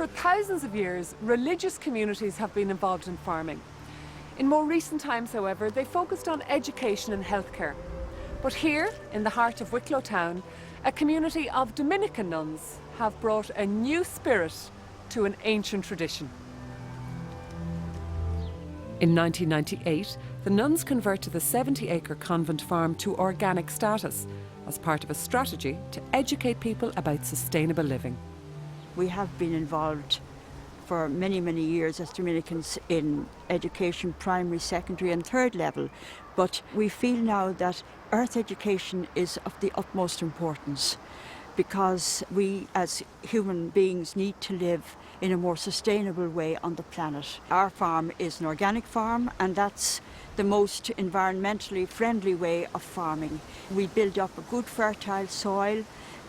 For thousands of years, religious communities have been involved in farming. In more recent times, however, they focused on education and healthcare. But here, in the heart of Wicklow town, a community of Dominican nuns have brought a new spirit to an ancient tradition. In 1998, the nuns converted the 70-acre convent farm to organic status as part of a strategy to educate people about sustainable living. We have been involved for many, many years as Dominicans in education, primary, secondary and third level. But we feel now that earth education is of the utmost importance because we as human beings need to live in a more sustainable way on the planet. Our farm is an organic farm, and that's the most environmentally friendly way of farming. We build up a good fertile soil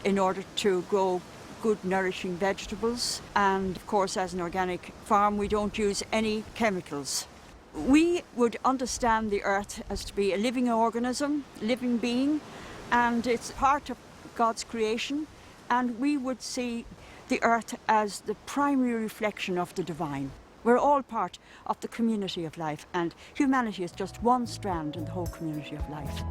in order to grow good nourishing vegetables, and of course as an organic farm we don't use any chemicals. We would understand the earth as to be a living organism, living being, and it's part of God's creation, and we would see the earth as the primary reflection of the divine. We're all part of the community of life, and humanity is just one strand in the whole community of life.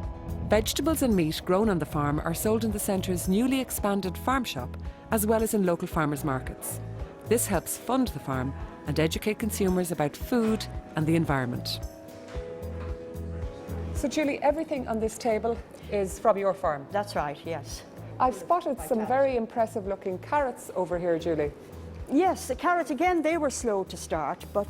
Vegetables and meat grown on the farm are sold in the centre's newly expanded farm shop, as well as in local farmers' markets. This helps fund the farm and educate consumers about food and the environment. So Julie, everything on this table is from your farm? That's right, yes. I've spotted some very impressive looking carrots over here, Julie. Yes, the carrots again, they were slow to start, but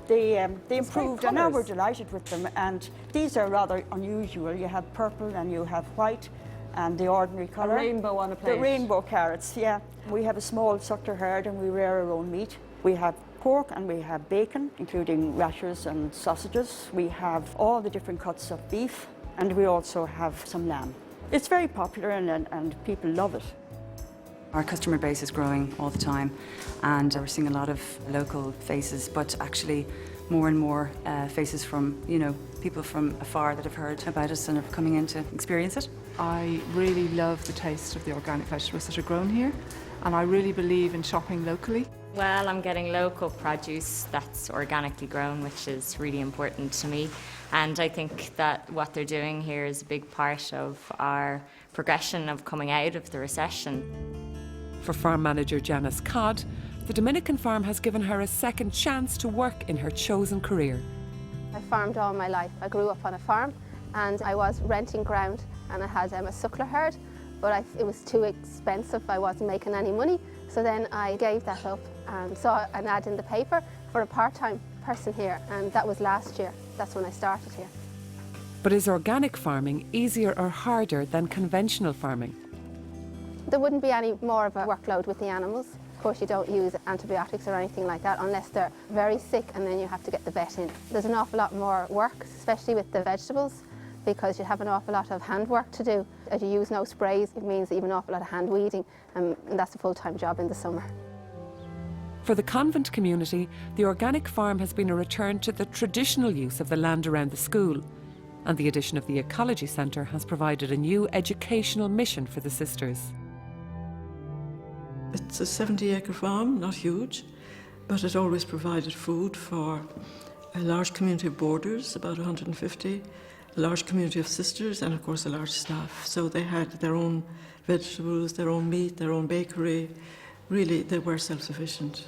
they improved, and now we're delighted with them. And these are rather unusual. You have purple and you have white and the ordinary colour. A rainbow on a plate. The rainbow carrots, yeah. We have a small suckler herd and we rear our own meat. We have pork and we have bacon, including rashers and sausages. We have all the different cuts of beef, and we also have some lamb. It's very popular and people love it. Our customer base is growing all the time, and we're seeing a lot of local faces, but actually more and more faces from, people from afar that have heard about us and are coming in to experience it. I really love the taste of the organic vegetables that are grown here, and I really believe in shopping locally. Well, I'm getting local produce that's organically grown, which is really important to me. And I think that what they're doing here is a big part of our progression of coming out of the recession. For farm manager Janice Codd, the Dominican farm has given her a second chance to work in her chosen career. I farmed all my life. I grew up on a farm and I was renting ground, and I had a suckler herd, but it was too expensive. I wasn't making any money. So then I gave that up and saw an ad in the paper for a part-time person here, and that was last year. That's when I started here. But is organic farming easier or harder than conventional farming? There wouldn't be any more of a workload with the animals. Of course, you don't use antibiotics or anything like that unless they're very sick, and then you have to get the vet in. There's an awful lot more work, especially with the vegetables, because you have an awful lot of hand work to do. If you use no sprays, it means that you have an awful lot of hand weeding, and that's a full-time job in the summer. For the convent community, the organic farm has been a return to the traditional use of the land around the school, and the addition of the Ecology Centre has provided a new educational mission for the sisters. It's a 70-acre farm, not huge, but it always provided food for a large community of boarders, about 150, a large community of sisters, and of course a large staff. So they had their own vegetables, their own meat, their own bakery. Really, they were self-sufficient.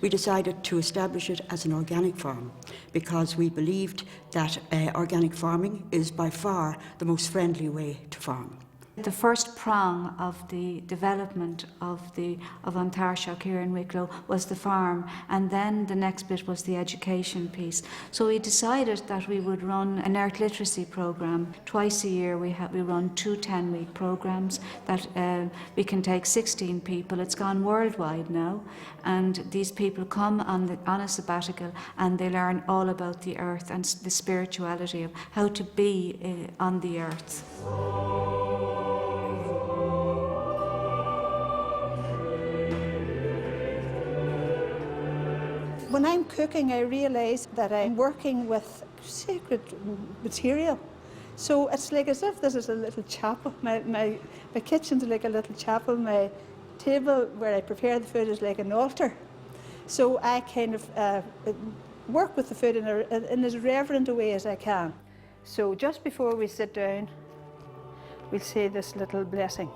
We decided to establish it as an organic farm because we believed that organic farming is by far the most friendly way to farm. The first prong of the development of An Tairseach here in Wicklow was the farm, and then the next bit was the education piece. So we decided that we would run an earth literacy programme. Twice a year we run 2 10-week programmes that we can take 16 people. It's gone worldwide now, and these people come on a sabbatical and they learn all about the earth and the spirituality of how to be on the earth. When I'm cooking, I realise that I'm working with sacred material. So it's like as if this is a little chapel. My kitchen's like a little chapel. My table where I prepare the food is like an altar. So I kind of work with the food in as reverent a way as I can. So just before we sit down, we'll say this little blessing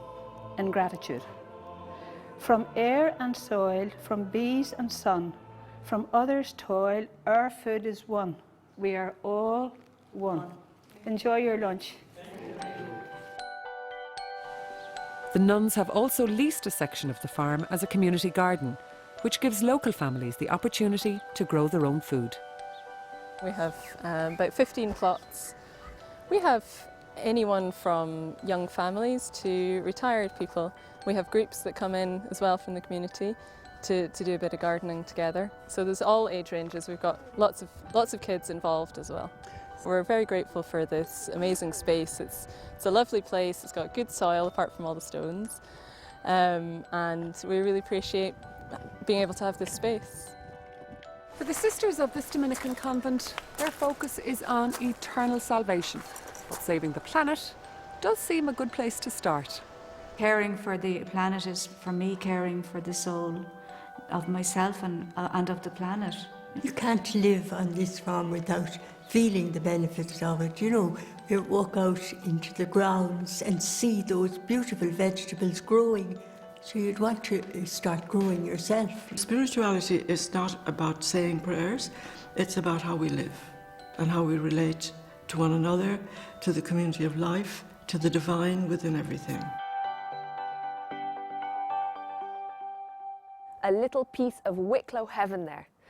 in gratitude. From air and soil, from bees and sun, from others' toil, our food is one. We are all one. Enjoy your lunch. The nuns have also leased a section of the farm as a community garden, which gives local families the opportunity to grow their own food. We have about 15 plots. We have anyone from young families to retired people. We have groups that come in as well from the community to do a bit of gardening together. So there's all age ranges. We've got lots of kids involved as well. We're very grateful for this amazing space. It's a lovely place. It's got good soil apart from all the stones, and we really appreciate being able to have this space. For the sisters of this Dominican convent, their focus is on eternal salvation, but saving the planet does seem a good place to start. Caring for the planet is, for me, caring for the soul of myself and of the planet. You can't live on this farm without feeling the benefits of it. You know, you walk out into the grounds and see those beautiful vegetables growing. So you'd want to start growing yourself. Spirituality is not about saying prayers, it's about how we live and how we relate to one another, to the community of life, to the divine within everything. A little piece of Wicklow heaven there.